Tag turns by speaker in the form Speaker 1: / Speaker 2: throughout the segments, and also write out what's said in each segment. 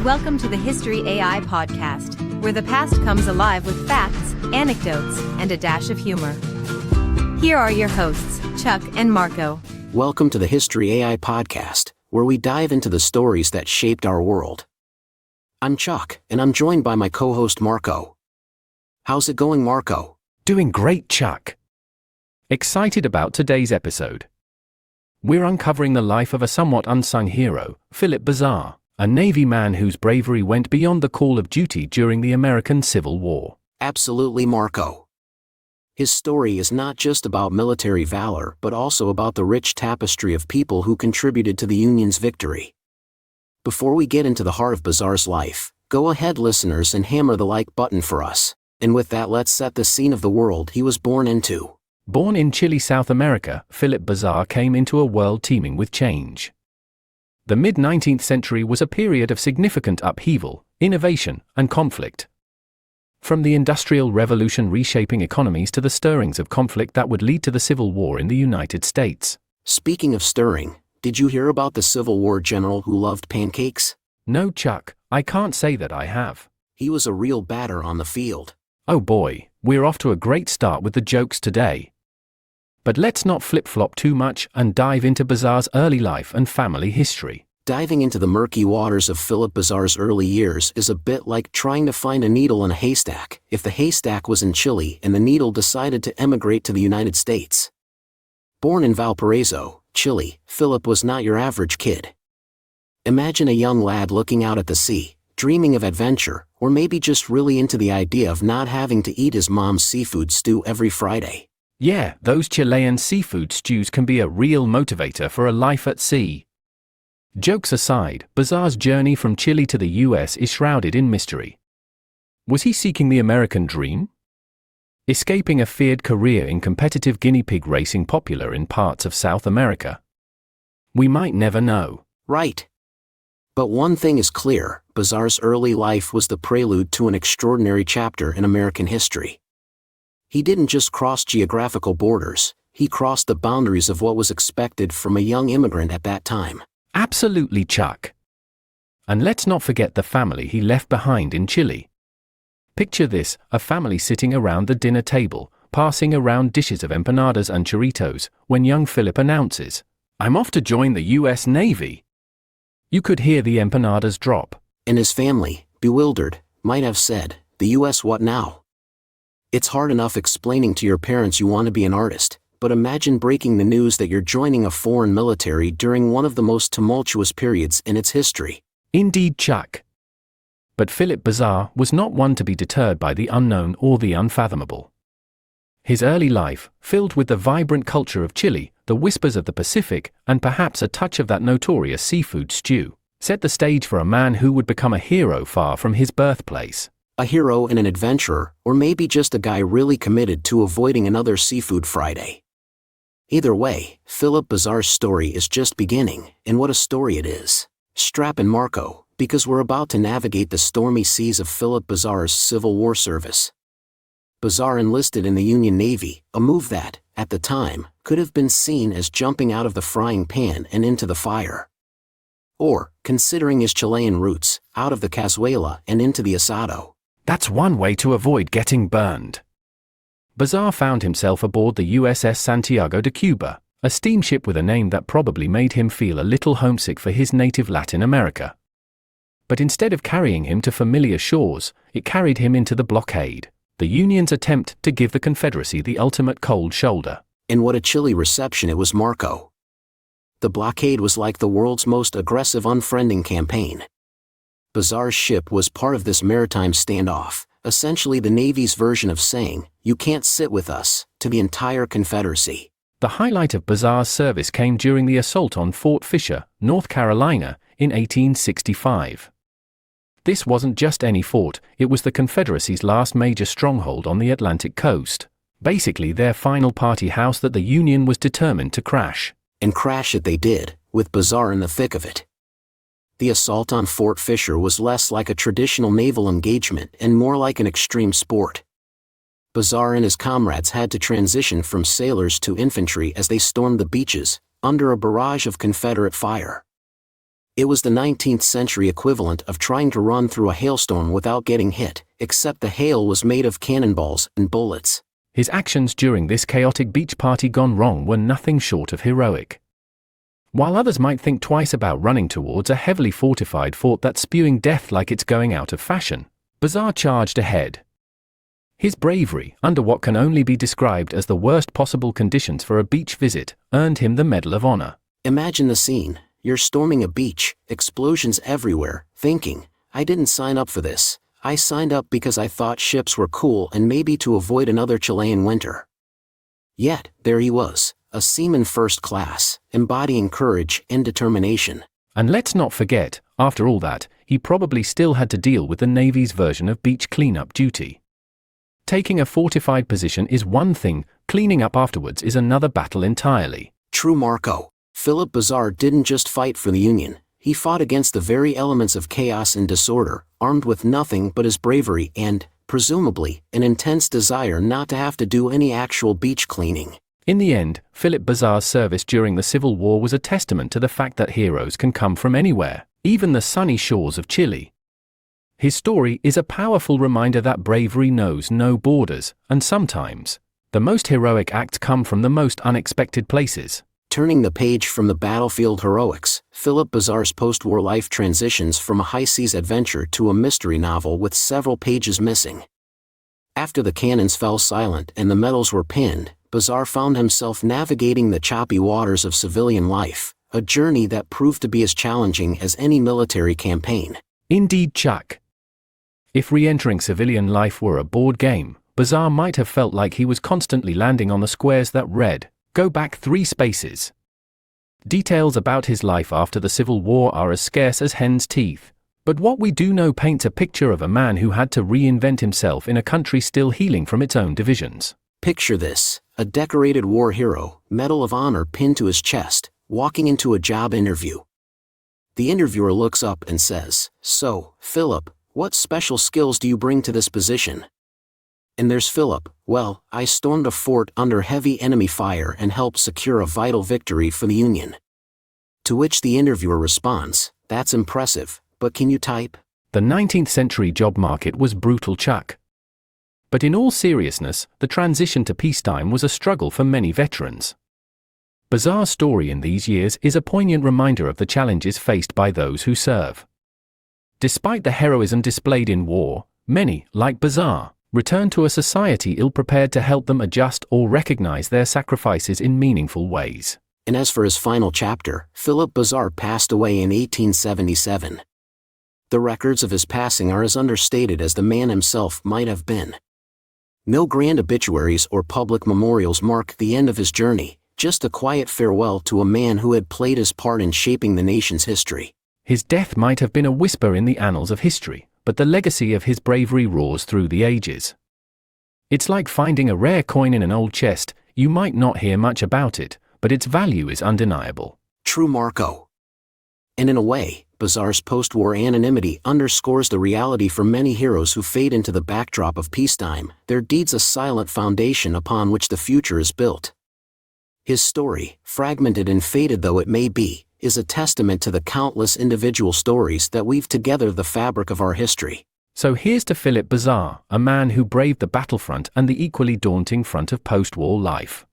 Speaker 1: Welcome to the History AI podcast, where the past comes alive with facts, anecdotes, and a dash of humor. Here are your hosts, Chuck and Marco.
Speaker 2: Welcome to the History AI podcast, where we dive into the stories that shaped our world. I'm Chuck, and I'm joined by my co-host Marco. How's it going, Marco?
Speaker 3: Doing great, Chuck. Excited about today's episode. We're uncovering the life of a somewhat unsung hero, Philip Bazaar, a Navy man whose bravery went beyond the call of duty during the American Civil War.
Speaker 2: Absolutely, Marco. His story is not just about military valor but also about the rich tapestry of people who contributed to the Union's victory. Before we get into the heart of Bazaar's life, go ahead, listeners, and hammer the like button for us. And with that, let's set the scene of the world he was born into.
Speaker 3: Born in Chile, South America, Philip Bazaar came into a world teeming with change. The mid-19th century was a period of significant upheaval, innovation, and conflict. From the Industrial Revolution reshaping economies to the stirrings of conflict that would lead to the Civil War in the United States.
Speaker 2: Speaking of stirring, did you hear about the Civil War general who loved pancakes?
Speaker 3: No, Chuck, I can't say that I have.
Speaker 2: He was a real batter on the field.
Speaker 3: Oh boy, we're off to a great start with the jokes today. But let's not flip-flop too much and dive into Bazaar's early life and family history.
Speaker 2: Diving into the murky waters of Philip Bazaar's early years is a bit like trying to find a needle in a haystack if the haystack was in Chile and the needle decided to emigrate to the United States. Born in Valparaiso, Chile, Philip was not your average kid. Imagine a young lad looking out at the sea, dreaming of adventure, or maybe just really into the idea of not having to eat his mom's seafood stew every Friday.
Speaker 3: Yeah, those Chilean seafood stews can be a real motivator for a life at sea. Jokes aside, Bazaar's journey from Chile to the US is shrouded in mystery. Was he seeking the American dream? Escaping a feared career in competitive guinea pig racing popular in parts of South America? We might never know.
Speaker 2: Right. But one thing is clear, Bazaar's early life was the prelude to an extraordinary chapter in American history. He didn't just cross geographical borders, he crossed the boundaries of what was expected from a young immigrant at that time.
Speaker 3: Absolutely, Chuck. And let's not forget the family he left behind in Chile. Picture this, a family sitting around the dinner table, passing around dishes of empanadas and churritos, when young Philip announces, "I'm off to join the US Navy." You could hear the empanadas drop.
Speaker 2: And his family, bewildered, might have said, "The US what now?" It's hard enough explaining to your parents you want to be an artist, but imagine breaking the news that you're joining a foreign military during one of the most tumultuous periods in its history.
Speaker 3: Indeed, Chuck. But Philip Bazaar was not one to be deterred by the unknown or the unfathomable. His early life, filled with the vibrant culture of Chile, the whispers of the Pacific, and perhaps a touch of that notorious seafood stew, set the stage for a man who would become a hero far from his birthplace.
Speaker 2: A hero and an adventurer, or maybe just a guy really committed to avoiding another seafood Friday. Either way, Philip Bazaar's story is just beginning, and what a story it is. Strap in, Marco, because we're about to navigate the stormy seas of Philip Bazaar's Civil War service. Bazaar enlisted in the Union Navy, a move that, at the time, could have been seen as jumping out of the frying pan and into the fire. Or, considering his Chilean roots, out of the cazuela and into the asado.
Speaker 3: That's one way to avoid getting burned. Bazaar found himself aboard the USS Santiago de Cuba, a steamship with a name that probably made him feel a little homesick for his native Latin America. But instead of carrying him to familiar shores, it carried him into the blockade, the Union's attempt to give the Confederacy the ultimate cold shoulder.
Speaker 2: And what a chilly reception it was, Marco. The blockade was like the world's most aggressive unfriending campaign. Bazaar's ship was part of this maritime standoff, essentially the Navy's version of saying, "You can't sit with us," to the entire Confederacy.
Speaker 3: The highlight of Bazaar's service came during the assault on Fort Fisher, North Carolina, in 1865. This wasn't just any fort, it was the Confederacy's last major stronghold on the Atlantic coast, basically their final party house that the Union was determined to crash.
Speaker 2: And crash it they did, with Bazaar in the thick of it. The assault on Fort Fisher was less like a traditional naval engagement and more like an extreme sport. Bazaar and his comrades had to transition from sailors to infantry as they stormed the beaches, under a barrage of Confederate fire. It was the 19th century equivalent of trying to run through a hailstorm without getting hit, except the hail was made of cannonballs and bullets.
Speaker 3: His actions during this chaotic beach party gone wrong were nothing short of heroic. While others might think twice about running towards a heavily fortified fort that's spewing death like it's going out of fashion, Bazaar charged ahead. His bravery, under what can only be described as the worst possible conditions for a beach visit, earned him the Medal of Honor.
Speaker 2: Imagine the scene. You're storming a beach, explosions everywhere, thinking, I didn't sign up for this. I signed up because I thought ships were cool and maybe to avoid another Chilean winter. Yet, there he was, a seaman first class, embodying courage and determination.
Speaker 3: And let's not forget, after all that, he probably still had to deal with the Navy's version of beach cleanup duty. Taking a fortified position is one thing, cleaning up afterwards is another battle entirely.
Speaker 2: True, Marco. Philip Bazaar didn't just fight for the Union, he fought against the very elements of chaos and disorder, armed with nothing but his bravery and, presumably, an intense desire not to have to do any actual beach cleaning.
Speaker 3: In the end, Philip Bazaar's service during the Civil War was a testament to the fact that heroes can come from anywhere, even the sunny shores of Chile. His story is a powerful reminder that bravery knows no borders, and sometimes, the most heroic acts come from the most unexpected places.
Speaker 2: Turning the page from the battlefield heroics, Philip Bazaar's post-war life transitions from a high-seas adventure to a mystery novel with several pages missing. After the cannons fell silent and the medals were pinned, Bazaar found himself navigating the choppy waters of civilian life, a journey that proved to be as challenging as any military campaign.
Speaker 3: Indeed, Chuck. If re-entering civilian life were a board game, Bazaar might have felt like he was constantly landing on the squares that read, "Go back 3 spaces." Details about his life after the Civil War are as scarce as hen's teeth, but what we do know paints a picture of a man who had to reinvent himself in a country still healing from its own divisions.
Speaker 2: Picture this, a decorated war hero, Medal of Honor pinned to his chest, walking into a job interview. The interviewer looks up and says, "So, Philip, what special skills do you bring to this position?" And there's Philip, "Well, I stormed a fort under heavy enemy fire and helped secure a vital victory for the Union." To which the interviewer responds, "That's impressive, but can you type?"
Speaker 3: The 19th century job market was brutal, Chuck. But in all seriousness, the transition to peacetime was a struggle for many veterans. Bazaar's story in these years is a poignant reminder of the challenges faced by those who serve. Despite the heroism displayed in war, many, like Bazaar, return to a society ill-prepared to help them adjust or recognize their sacrifices in meaningful ways.
Speaker 2: And as for his final chapter, Philip Bazaar passed away in 1877. The records of his passing are as understated as the man himself might have been. No grand obituaries or public memorials mark the end of his journey, just a quiet farewell to a man who had played his part in shaping the nation's history.
Speaker 3: His death might have been a whisper in the annals of history, but the legacy of his bravery roars through the ages. It's like finding a rare coin in an old chest. You might not hear much about it, but its value is undeniable.
Speaker 2: True, Marco. And in a way, Bazaar's post-war anonymity underscores the reality for many heroes who fade into the backdrop of peacetime, their deeds a silent foundation upon which the future is built. His story, fragmented and faded though it may be, is a testament to the countless individual stories that weave together the fabric of our history.
Speaker 3: So here's to Philip Bazaar, a man who braved the battlefront and the equally daunting front of post-war life.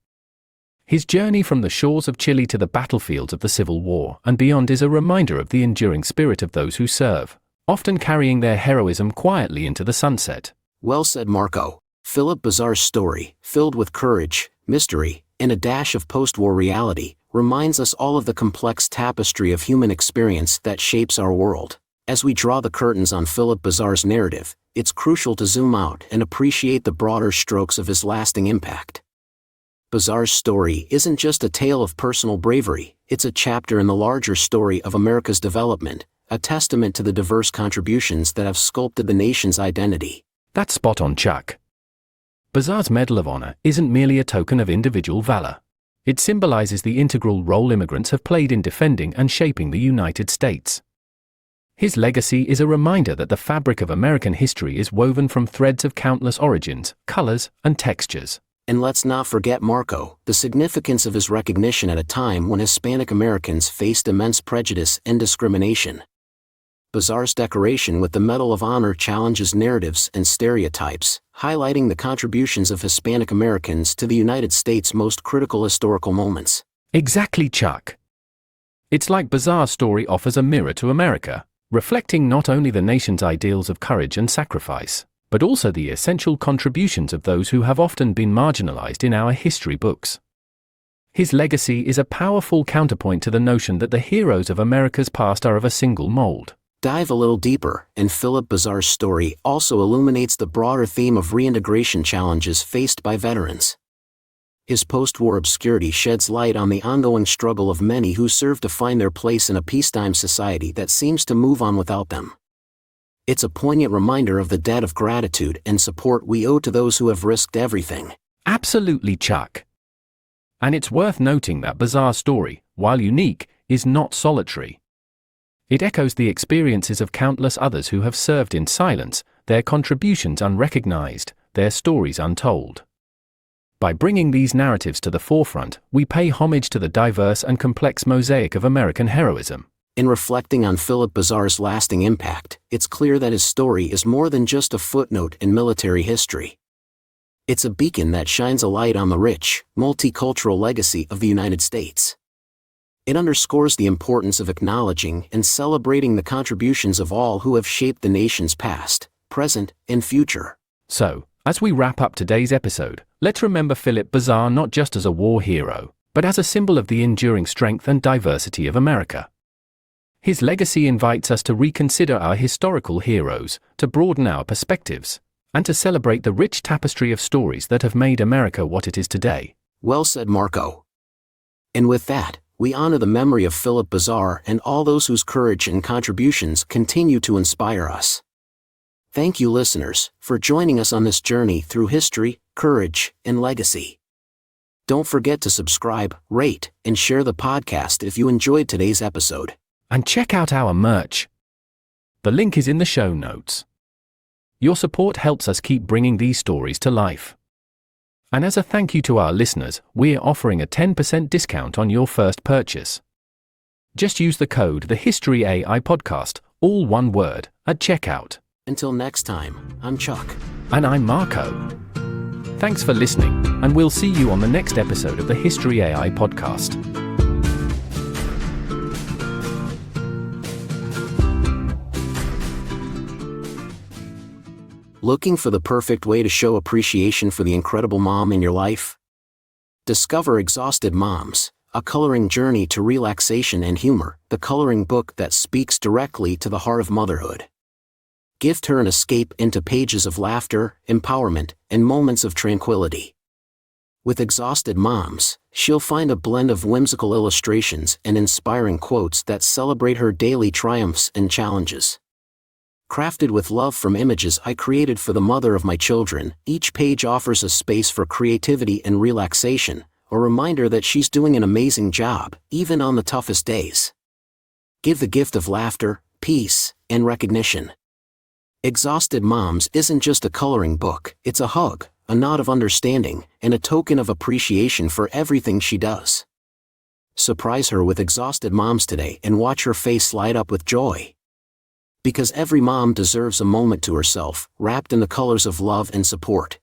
Speaker 3: His journey from the shores of Chile to the battlefields of the Civil War and beyond is a reminder of the enduring spirit of those who serve, often carrying their heroism quietly into the sunset.
Speaker 2: Well said, Marco. Philip Bazaar's story, filled with courage, mystery, and a dash of post-war reality, reminds us all of the complex tapestry of human experience that shapes our world. As we draw the curtains on Philip Bazaar's narrative, it's crucial to zoom out and appreciate the broader strokes of his lasting impact. Bazaar's story isn't just a tale of personal bravery, it's a chapter in the larger story of America's development, a testament to the diverse contributions that have sculpted the nation's identity.
Speaker 3: That's spot on, Chuck. Bazaar's Medal of Honor isn't merely a token of individual valor. It symbolizes the integral role immigrants have played in defending and shaping the United States. His legacy is a reminder that the fabric of American history is woven from threads of countless origins, colors, and textures.
Speaker 2: And let's not forget Marco, the significance of his recognition at a time when Hispanic Americans faced immense prejudice and discrimination. Bazaar's decoration with the Medal of Honor challenges narratives and stereotypes, highlighting the contributions of Hispanic Americans to the United States' most critical historical moments.
Speaker 3: Exactly, Chuck. It's like Bazaar's story offers a mirror to America, reflecting not only the nation's ideals of courage and sacrifice, but also the essential contributions of those who have often been marginalized in our history books. His legacy is a powerful counterpoint to the notion that the heroes of America's past are of a single mold.
Speaker 2: Dive a little deeper, and Philip Bazaar's story also illuminates the broader theme of reintegration challenges faced by veterans. His post-war obscurity sheds light on the ongoing struggle of many who serve to find their place in a peacetime society that seems to move on without them. It's a poignant reminder of the debt of gratitude and support we owe to those who have risked everything.
Speaker 3: Absolutely, Chuck. And it's worth noting that Bazaar's story, while unique, is not solitary. It echoes the experiences of countless others who have served in silence, their contributions unrecognized, their stories untold. By bringing these narratives to the forefront, we pay homage to the diverse and complex mosaic of American heroism.
Speaker 2: In reflecting on Philip Bazaar's lasting impact, it's clear that his story is more than just a footnote in military history. It's a beacon that shines a light on the rich, multicultural legacy of the United States. It underscores the importance of acknowledging and celebrating the contributions of all who have shaped the nation's past, present, and future.
Speaker 3: So, as we wrap up today's episode, let's remember Philip Bazaar not just as a war hero, but as a symbol of the enduring strength and diversity of America. His legacy invites us to reconsider our historical heroes, to broaden our perspectives, and to celebrate the rich tapestry of stories that have made America what it is today.
Speaker 2: Well said, Marco. And with that, we honor the memory of Philip Bazaar and all those whose courage and contributions continue to inspire us. Thank you, listeners, for joining us on this journey through history, courage, and legacy. Don't forget to subscribe, rate, and share the podcast if you enjoyed today's episode.
Speaker 3: And check out our merch. The link is in the show notes. Your support helps us keep bringing these stories to life. And as a thank you to our listeners, we're offering a 10% discount on your first purchase. Just use the code TheHistoryAI Podcast, all one word, at checkout.
Speaker 2: Until next time, I'm Chuck.
Speaker 3: And I'm Marco. Thanks for listening, and we'll see you on the next episode of the History AI Podcast.
Speaker 2: Looking for the perfect way to show appreciation for the incredible mom in your life? Discover Exhausted Moms, a coloring journey to relaxation and humor, the coloring book that speaks directly to the heart of motherhood. Gift her an escape into pages of laughter, empowerment, and moments of tranquility. With Exhausted Moms, she'll find a blend of whimsical illustrations and inspiring quotes that celebrate her daily triumphs and challenges. Crafted with love from images I created for the mother of my children, each page offers a space for creativity and relaxation, a reminder that she's doing an amazing job, even on the toughest days. Give the gift of laughter, peace, and recognition. Exhausted Moms isn't just a coloring book, it's a hug, a nod of understanding, and a token of appreciation for everything she does. Surprise her with Exhausted Moms today and watch her face light up with joy. Because every mom deserves a moment to herself, wrapped in the colors of love and support.